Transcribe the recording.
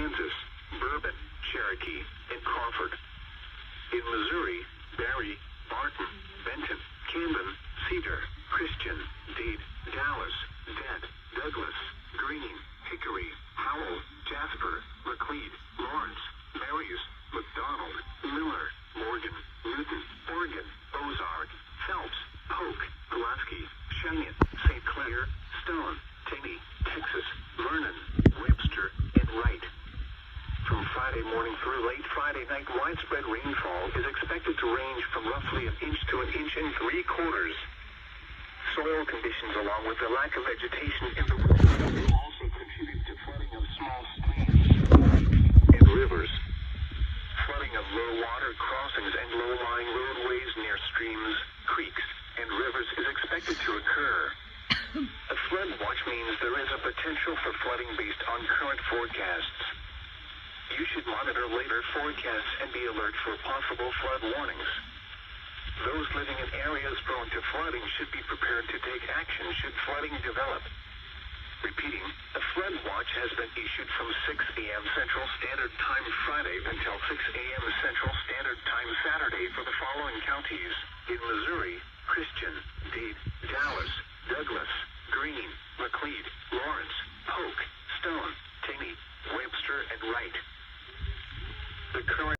Kansas, Bourbon, Cherokee, and Crawford. In Missouri, Barry, Barton, Benton, Camden, Cedar, Christian, Dade, Dallas, Dent, Douglas, Greene, Hickory, Howell, Jasper, Laclede, Lawrence, Marys, McDonald, Miller, Morgan, Newton, Oregon, Ozark, Phelps, Polk, Pulaski, Cheyenne, St. Clair, Stone, Taney, Texas, Vernon, Webster, and Wright. From Friday morning through late Friday night, widespread rainfall is expected to range from roughly 1 inch to 1.75 inches. Soil conditions along with the lack of vegetation in the wilderness will also contribute to flooding of small streams and rivers. Flooding of low water crossings and low-lying roadways near streams, creeks, and rivers is expected to occur. A flood watch means there is a potential for flooding based on current forecasts. You should monitor later forecasts and be alert for possible flood warnings. Those living in areas prone to flooding should be prepared to take action should flooding develop. Repeating, a flood watch has been issued from 6 a.m. Central Standard Time Friday until 6 a.m. Central Standard Time Saturday for the following counties: in Missouri, Christian, Dade,